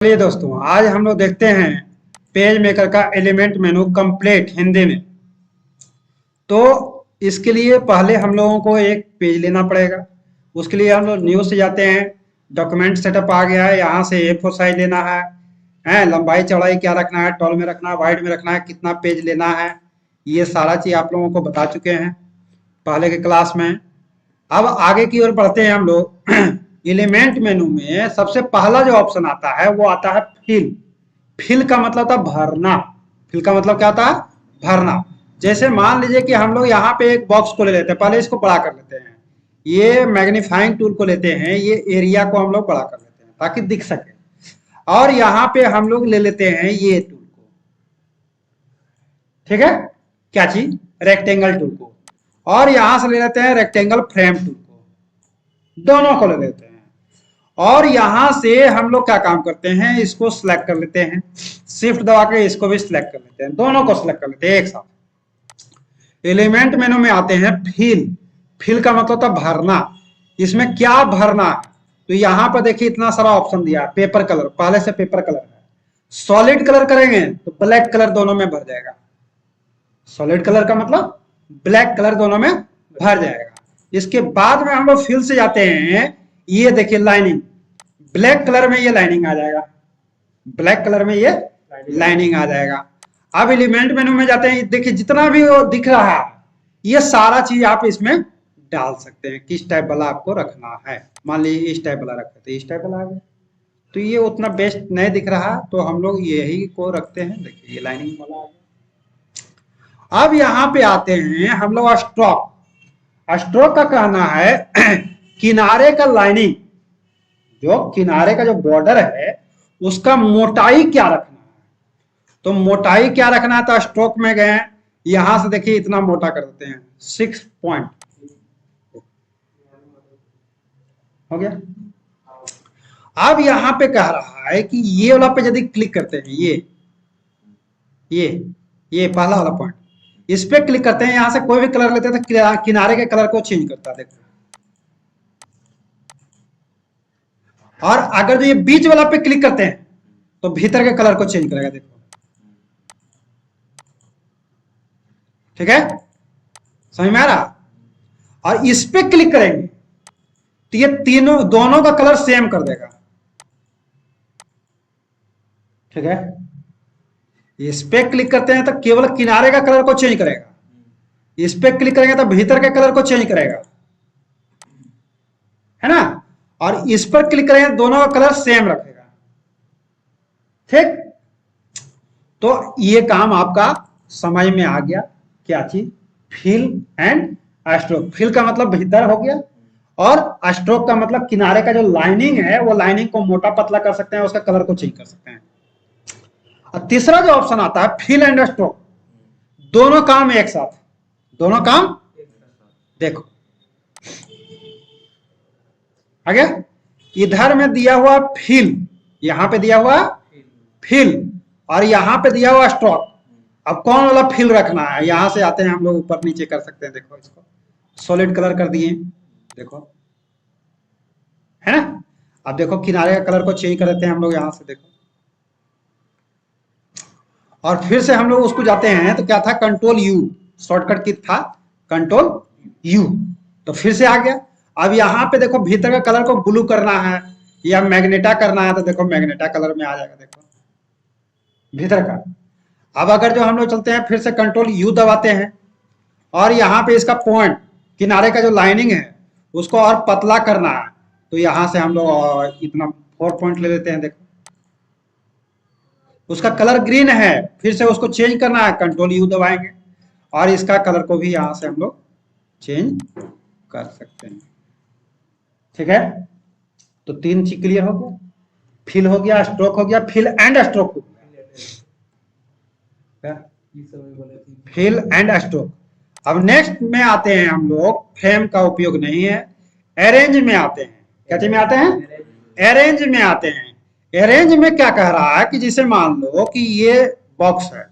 चलिए दोस्तों, आज हम लोग देखते हैं पेज मेकर का एलिमेंट मेनू कंप्लीट हिंदी में। तो इसके लिए पहले हम लोगों को एक पेज लेना पड़ेगा। उसके लिए हम लोग न्यू से जाते हैं। डॉक्यूमेंट सेटअप आ गया है, यहाँ से A4 साइज लेना है लंबाई चौड़ाई क्या रखना है, टॉल में रखना है, वाइड में रखना है, कितना पेज लेना है, ये सारा चीज आप लोगों को बता चुके हैं पहले के क्लास में। अब आगे की ओर बढ़ते हैं हम लोग। एलिमेंट मेनू में सबसे पहला जो ऑप्शन आता है वो आता है फिल। फिल का मतलब था भरना। फिल का मतलब क्या था? भरना। जैसे मान लीजिए कि हम लोग यहाँ पे एक बॉक्स को ले लेते हैं, पहले इसको बड़ा कर लेते हैं। ये मैग्नीफाइंग टूल को लेते हैं, ये एरिया को हम लोग बड़ा कर लेते हैं ताकि दिख सके। और यहाँ पे हम लोग ले लेते हैं ये टूल को, ठीक है, क्या चीज? रेक्टेंगल टूल को। और यहां से ले लेते हैं रेक्टेंगल फ्रेम टूल को, दोनों को ले लेते हैं। और यहां से हम लोग क्या काम करते हैं, इसको सिलेक्ट कर लेते हैं, शिफ्ट दबा के इसको भी सिलेक्ट कर लेते हैं, दोनों को सिलेक्ट कर लेते हैं एक साथ। एलिमेंट मेनू में आते हैं फिल। फिल का मतलब था भरना। इसमें क्या भरना है? तो यहां पर देखिए इतना सारा ऑप्शन दिया है। पेपर कलर, पहले से पेपर कलर है। सॉलिड कलर करेंगे तो ब्लैक कलर दोनों में भर जाएगा। सॉलिड कलर का मतलब ब्लैक कलर दोनों में भर जाएगा। इसके बाद में हम लोग फिल से जाते हैं, ये देखिए लाइनिंग, ब्लैक कलर में ये लाइनिंग आ जाएगा, ब्लैक कलर में ये लाइनिंग आ जाएगा। अब एलिमेंट मेनू में जाते हैं, देखिए जितना भी वो दिख रहा है ये सारा चीज आप इसमें डाल सकते हैं। किस टाइप वाला आपको रखना है, मान लीजिए इस टाइप वाला रखते तो इस टाइप वाला आ गया। तो ये उतना बेस्ट नहीं दिख रहा तो हम लोग यही को रखते हैं। देखिए ये लाइनिंग वाला आ गया। अब यहां पे आते हैं हम लोग स्ट्रोक। स्ट्रोक का कहना है किनारे का लाइनिंग, जो किनारे का जो बॉर्डर है उसका मोटाई क्या रखना है। तो मोटाई क्या रखना है, तो स्ट्रोक में गए, यहां से देखिए इतना मोटा कर देते हैं, 6 पॉइंट हो गया। अब यहां पे कह रहा है कि ये वाला पे यदि क्लिक करते हैं, ये ये पहला वाला पॉइंट, इस पे क्लिक करते हैं, यहां से कोई भी कलर लेते हैं तो किनारे के कलर को चेंज करता है, देखो। और अगर जो ये बीच वाला पे क्लिक करते हैं तो भीतर के कलर को चेंज करेगा, देखो, ठीक है, समझ में आ रहा। और इस पे क्लिक करेंगे तो ये तीनों दोनों का कलर सेम कर देगा, ठीक है। इस पे क्लिक करते हैं तो केवल किनारे का कलर को चेंज करेगा, इस पे क्लिक करेंगे तो भीतर के कलर को चेंज करेगा, है ना। और इस पर क्लिक करेंगे दोनों का कलर सेम रखेगा, ठीक। तो ये काम आपका समझ में आ गया, क्या चीज? Fill and stroke. फिल का मतलब भीतर हो गया, और स्ट्रोक का मतलब किनारे का जो लाइनिंग है वो लाइनिंग को मोटा पतला कर सकते हैं, उसका कलर को चेंज कर सकते हैं। और तीसरा जो ऑप्शन आता है फिल एंड स्ट्रोक, दोनों काम एक साथ, दोनों काम देखो आ गया। इधर में दिया हुआ फिल, यहां पे दिया हुआ फिल, और यहां पे दिया हुआ स्ट्रोक। अब कौन वाला फिल रखना है, यहां से आते हैं हम लोग, ऊपर नीचे कर सकते हैं, देखो इसको सॉलिड कलर कर दिए, देखो, है ना। अब देखो किनारे का कलर को चेंज कर देते हैं हम लोग यहां से, देखो। और फिर से हम लोग उसको जाते हैं तो क्या था, कंट्रोल यू, शॉर्टकट की था कंट्रोल यू, तो फिर से आ गया। अब यहाँ पे देखो भीतर का कलर को ब्लू करना है या मैग्नेटा करना है, तो देखो मैग्नेटा कलर में आ जाएगा, देखो भीतर का। अब अगर जो हम लोग चलते हैं फिर से कंट्रोल यू दबाते हैं, और यहाँ पे इसका पॉइंट, किनारे का जो लाइनिंग है उसको और पतला करना है, तो यहां से हम लोग इतना 4 पॉइंट ले लेते हैं, देखो। उसका कलर ग्रीन है, फिर से उसको चेंज करना है, कंट्रोल यू दबाएंगे, और इसका कलर को भी यहां से हम लोग चेंज कर सकते हैं, ठीक है। तो 3 चीज क्लियर हो गया, फिल हो गया, स्ट्रोक हो गया, फिल एंड स्ट्रोक हो गया, फिल एंड स्ट्रोक। अब नेक्स्ट में आते हैं हम लोग, फ्रेम का उपयोग नहीं है, अरेंज में आते हैं। क्या चीज में आते हैं? अरेंज में आते हैं। अरेंज में क्या कह रहा है कि जैसे मान लो कि ये बॉक्स है,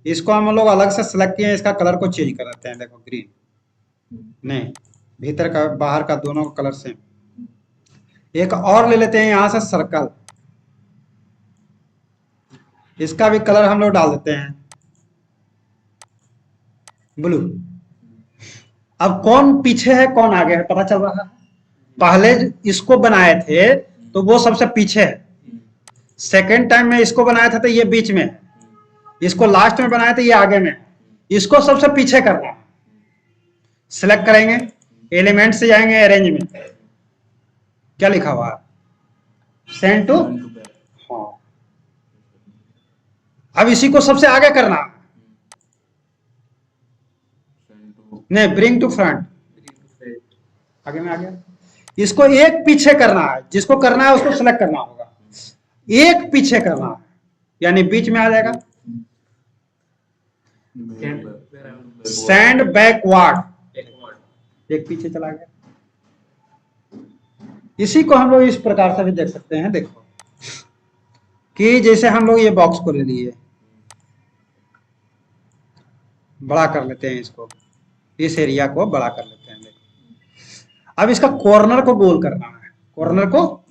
इसको हम लोग अलग से सिलेक्ट किए, इसका कलर को चेंज कर देते हैं, देखो ग्रीन नहीं, भीतर का बाहर का दोनों का कलर सेम। एक और ले लेते हैं यहां से सर्कल, इसका भी कलर हम लोग डाल देते हैं ब्लू। अब कौन पीछे है कौन आगे है पता चल रहा है। पहले इसको बनाए थे तो वो सबसे पीछे है, सेकेंड टाइम में इसको बनाया था तो ये बीच में है, इसको लास्ट में बनाया था ये आगे में है, इसको सबसे पीछे करना है। सिलेक्ट करेंगे, एलिमेंट से जाएंगे अरेंज में, क्या लिखा हुआ है सेंड टू, हाँ अब इसी को सबसे आगे करना है, नहीं ब्रिंग टू फ्रंट, आगे में आ गया। इसको एक पीछे करना है, जिसको करना है उसको सिलेक्ट करना होगा, एक पीछे करना है यानी बीच में आ जाएगा। सेंड बैकवर्ड, एक पीछे चला गया। इसी को हम लोग इस प्रकार से भी देख सकते हैं, देखो कि जैसे हम लोग ये बॉक्स को ले लिए, बड़ा कर लेते हैं इसको, इस एरिया को बड़ा कर लेते हैं। देखो अब इसका कॉर्नर को गोल करना है, कॉर्नर को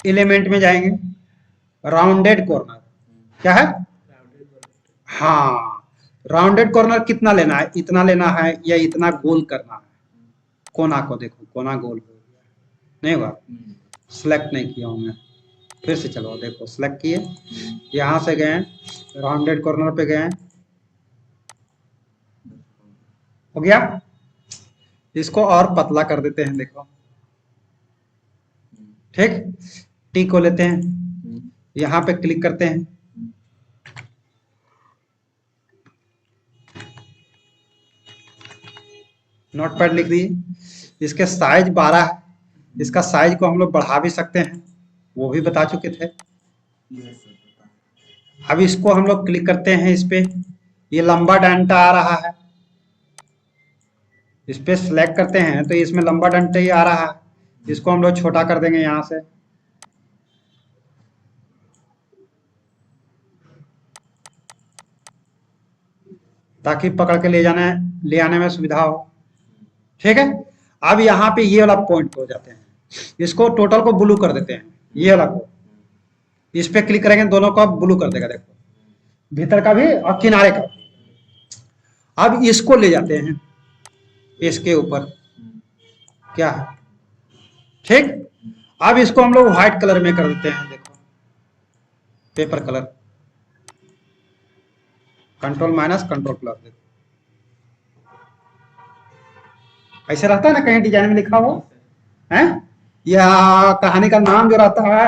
एलिमेंट में जाएंगे, राउंडेड कॉर्नर क्या है, हाँ राउंडेड कॉर्नर कितना लेना है, इतना लेना है या इतना गोल करना है। कोना को देखो, कोना गोल हो गया, नहीं हुआ, सिलेक्ट नहीं किया हूं मैं, फिर से चलो देखो सिलेक्ट किए, यहां से गए राउंडेड कॉर्नर पे गए, हो गया। इसको और पतला कर देते हैं, देखो ठीक, टी को लेते हैं, यहां पे क्लिक करते हैं, नोटपैड लिख दिए, इसके साइज 12 है, इसका साइज को हम लोग बढ़ा भी सकते हैं, वो भी बता चुके थे। अब इसको हम लोग क्लिक करते हैं इस पे, ये लंबा डंडा आ रहा है, इस पे सिलेक्ट करते हैं तो इसमें लंबा डंडा ही आ रहा है, इसको हम लोग छोटा कर देंगे यहां से, ताकि पकड़ के ले आने में सुविधा हो, ठीक है। अब यहाँ पे ये वाला पॉइंट हो जाते हैं, इसको टोटल को ब्लू कर देते हैं, ये वाला को इस पे क्लिक करेंगे, दोनों को ब्लू कर देगा, देखो भीतर का भी और किनारे का भी। अब इसको ले जाते हैं इसके ऊपर, क्या है ठीक। अब इसको हम लोग व्हाइट कलर में कर देते हैं, देखो paper colour, control minus control plus, देखो ऐसे रहता है ना, कहीं डिजाइन में लिखा हो है, या कहानी का नाम जो रहता है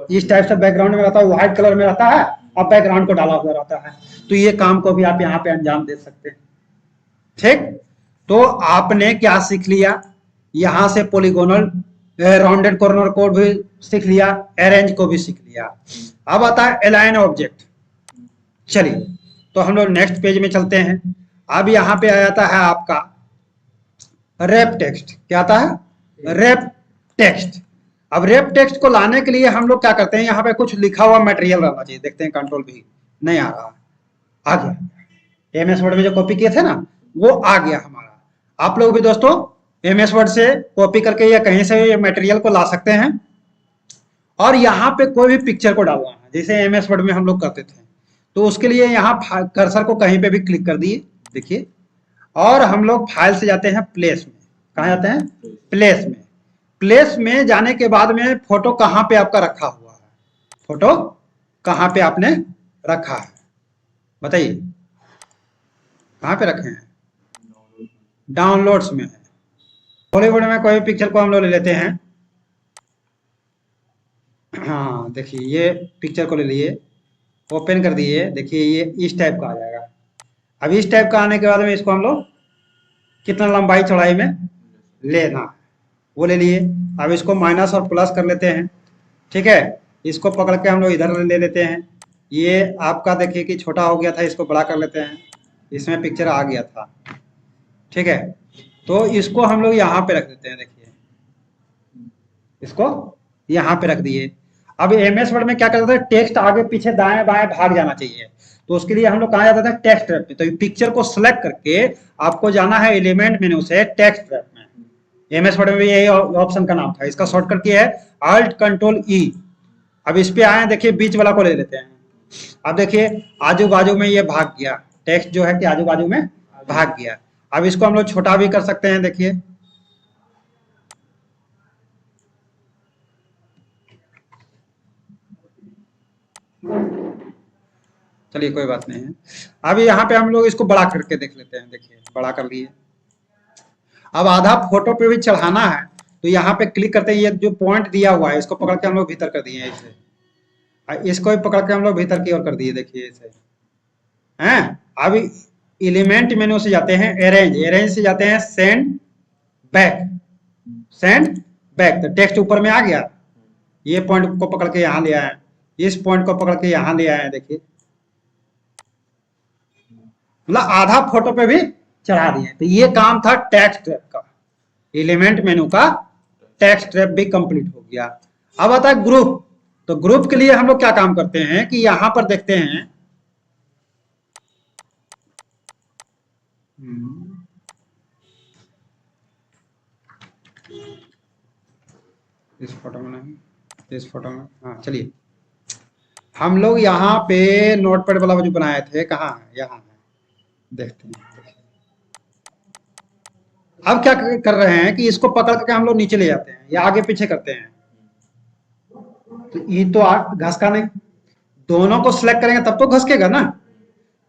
इस टाइप से बैकग्राउंड में रहता है, व्हाइट कलर में रहता है और बैकग्राउंड को डाला हुआ रहता है, तो ये काम को भी आप यहाँ पे अंजाम दे सकते हैं, ठीक। तो आपने क्या सीख लिया, यहां से पॉलीगोनल राउंडेड कॉर्नर को भी सीख लिया, अरेंज को भी सीख लिया। अब आता है अलाइन ऑब्जेक्ट, चलिए तो हम लोग नेक्स्ट पेज में चलते हैं। अब यहाँ पे आ जाता है आपका रैप टेक्स्ट, क्या आता है रैप टेक्स्ट। अब रैप टेक्स्ट को लाने के लिए हम लोग क्या करते हैं, यहाँ पे कुछ लिखा हुआ मटेरियल रहना चाहिए, देखते हैं कंट्रोल भी नहीं आ रहा, आ गया, एमएस वर्ड में जो कॉपी किए थे ना वो आ गया हमारा। आप लोग भी दोस्तों एमएस वर्ड से कॉपी करके या कहीं से ये मटेरियल को ला सकते हैं, और यहाँ पे कोई भी पिक्चर को डालना है, जैसे एमएस वर्ड में हम लोग करते थे, तो उसके लिए यहाँ कर्सर को कहीं पे भी क्लिक कर दिए, देखिए, और हम लोग फाइल से जाते हैं प्लेस में, कहाँ जाते हैं प्लेस में। प्लेस में जाने के बाद में फोटो कहाँ पे आपका रखा हुआ है, फोटो कहाँ पे आपने रखा है बताइए, कहाँ पे रखे हैं, डाउनलोड्स में है। बॉलीवुड में कोई पिक्चर को हम लोग ले लेते हैं, हाँ देखिए ये पिक्चर को ले लिए, ओपन कर दिए, देखिए ये इस टाइप का आ जाएगा। अब इस टाइप का आने के बाद में इसको हम लोग कितना लंबाई चौड़ाई में लेना वो ले लिए। अब इसको माइनस और प्लस कर लेते हैं, ठीक है, इसको पकड़ के हम लोग इधर ले लेते हैं, ये आपका देखिए कि छोटा हो गया था, इसको बड़ा कर लेते हैं, इसमें पिक्चर आ गया था, ठीक है। तो इसको हम लोग यहाँ पे रख देते हैं, देखिए इसको यहाँ पे रख दिए। अब एमएस वर्ड में क्या करते हैं, टेक्स्ट आगे पीछे दाएं बाएं भाग जाना चाहिए, तो उसके लिए हम लोग कहा जाता था टेक्स्ट रैप में। तो पिक्चर को सिलेक्ट करके आपको जाना है एलिमेंट मेनू से टेक्स्ट रैप में, एमएस वर्ड में भी यही ऑप्शन का नाम था, इसका शॉर्टकट की है अल्ट कंट्रोल ई। अब इस पे आए, देखिए बीच वाला को ले लेते हैं, अब देखिए आजू बाजू में ये भाग गया, टेक्स्ट जो है कि आजू बाजू में भाग गया। अब इसको हम लोग छोटा भी कर सकते हैं, देखिए चलिए कोई बात नहीं है। अब यहाँ पे हम लोग इसको बड़ा करके देख लेते हैं, देखिए बड़ा कर लिए। अब आधा फोटो पे भी चढ़ाना है तो यहाँ पे क्लिक करते हैं, ये जो पॉइंट दिया हुआ है इसको पकड़ के हम लोग भीतर कर दिए इसे, इसको भी पकड़ के हम लोग भीतर की ओर कर दिए, देखिए इसे हैं। अब एलिमेंट मेनू से जाते हैं अरेंज, अरेंज से जाते हैं सेंड बैक, सेंड बैक, तो टेक्स्ट ऊपर में आ गया। ये पॉइंट को पकड़ के यहाँ ले आए, इस पॉइंट को पकड़ के यहाँ ले आए, देखिए मतलब आधा फोटो पे भी चढ़ा दिए। तो ये काम था टेक्स्ट ट्रैप का, एलिमेंट मेनू का टेक्स्ट ट्रैप भी कंप्लीट हो गया। अब आता है ग्रुप। तो ग्रुप के लिए हम लोग क्या काम करते हैं कि यहां पर देखते हैं, इस फोटो में नहीं, इस फोटो में, हाँ चलिए हम लोग यहाँ पे नोटपैड वाला जो बनाए थे, कहाँ है, यहाँ है, देखते हैं। अब क्या कर रहे हैं कि इसको पकड़ करके हम लोग नीचे ले जाते हैं या आगे पीछे करते हैं, तो ये तो घसका नहीं, दोनों को सिलेक्ट करेंगे तब तो घसकेगा ना।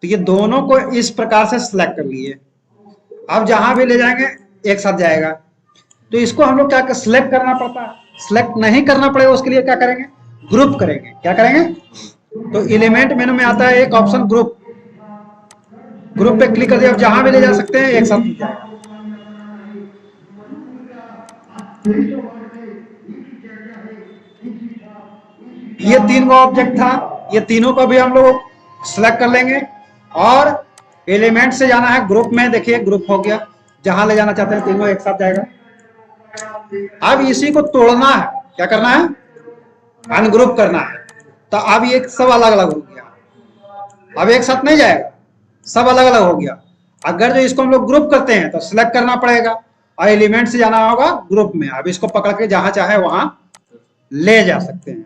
तो ये दोनों को इस प्रकार से सिलेक्ट कर लिए, अब जहां भी ले जाएंगे एक साथ जाएगा। तो इसको हम लोग क्या सिलेक्ट करना पड़ता है, सिलेक्ट नहीं करना पड़ेगा, उसके लिए क्या करेंगे, ग्रुप करेंगे। क्या करेंगे, तो एलिमेंट मेनू में आता है एक ऑप्शन ग्रुप, ग्रुप पे क्लिक कर दिया, अब जहां भी ले जा सकते हैं एक साथ मिल जाएगा। ये तीन वो ऑब्जेक्ट था, ये तीनों को भी हम लोग सिलेक्ट कर लेंगे और एलिमेंट से जाना है ग्रुप में, देखिए ग्रुप हो गया, जहां ले जाना चाहते हैं तीनों एक साथ जाएगा। अब इसी को तोड़ना है, क्या करना है, अनग्रुप करना है। तो अब ये सब अलग अलग हो गया, अब एक साथ नहीं जाएगा, सब अलग अलग हो गया। अगर जो इसको हम लोग ग्रुप करते हैं तो सिलेक्ट करना पड़ेगा और एलिमेंट से जाना होगा ग्रुप में। अब इसको पकड़ के जहां चाहे वहां ले जा सकते हैं।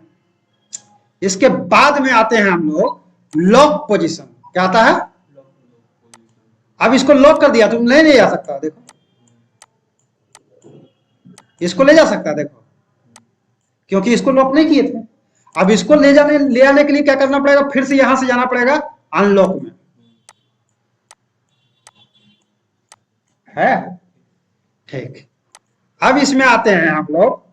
इसके बाद में आते हैं हम लोग लॉक पोजीशन। क्या आता है, अब इसको लॉक कर दिया, तुम ले जा सकता, देखो इसको ले जा सकता, देखो क्योंकि इसको लॉक नहीं किए थे। अब इसको ले आने के लिए क्या करना पड़ेगा, फिर से यहां से जाना पड़ेगा अनलॉक में, है ठीक। अब इसमें आते हैं हम लोग,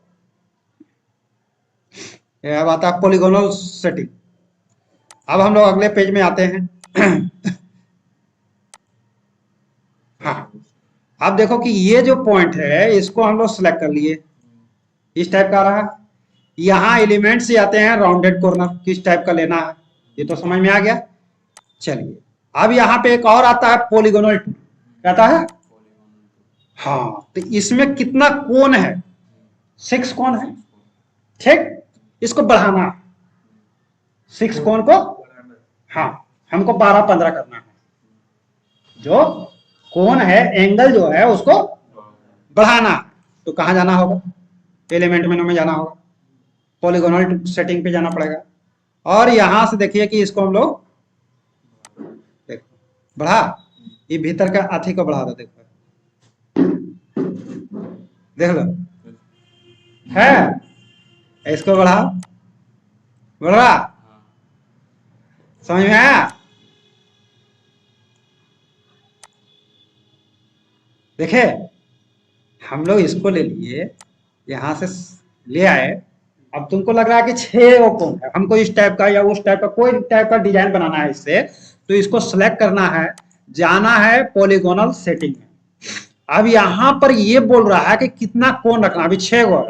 अब आता है पॉलीगोनल सेटिंग। अब हम लोग अगले पेज में आते हैं। हाँ, अब देखो कि ये जो पॉइंट है इसको हम लोग सिलेक्ट कर लिए, इस टाइप का रहा। यहाँ एलिमेंट से आते हैं राउंडेड कॉर्नर, किस टाइप का लेना है ये तो समझ में आ गया। चलिए अब यहाँ पे एक और आता है पॉलीगोनल टूल, क्या आता है, हाँ तो इसमें कितना कोण है, 6 कोण है, ठीक। इसको बढ़ाना, 6 कोण को, हाँ हमको 12-15 करना है, जो कोण है एंगल जो है उसको बढ़ाना। तो कहां जाना होगा, एलिमेंट मेनू में जाना होगा, पॉलीगोनल सेटिंग पे जाना पड़ेगा और यहां से देखिए कि इसको हम लोग देखो बढ़ा, ये भीतर का हाथी को बढ़ा दो, देखो देख लो है, इसको बढ़ा, बढ़ा, समझ में आया। देखे हम लोग इसको ले लिए, यहां से ले आए। अब तुमको लग रहा है कि 6 वो कौन है, हमको इस टाइप का या उस टाइप का कोई टाइप का डिजाइन बनाना है इससे, तो इसको सेलेक्ट करना है, जाना है पॉलीगोनल सेटिंग में। अब यहां पर ये बोल रहा है कि कितना कोण रखना, अभी 6 गो,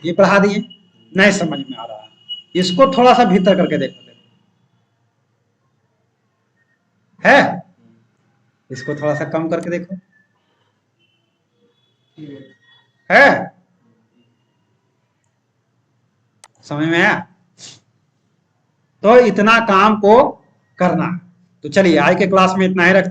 ये बढ़ा दिए, नहीं समझ में आ रहा है, इसको थोड़ा सा भीतर करके देखो, है इसको थोड़ा सा कम करके देखो, है समझ में आया। तो इतना काम को करना। तो चलिए आज के क्लास में इतना ही रखते हैं।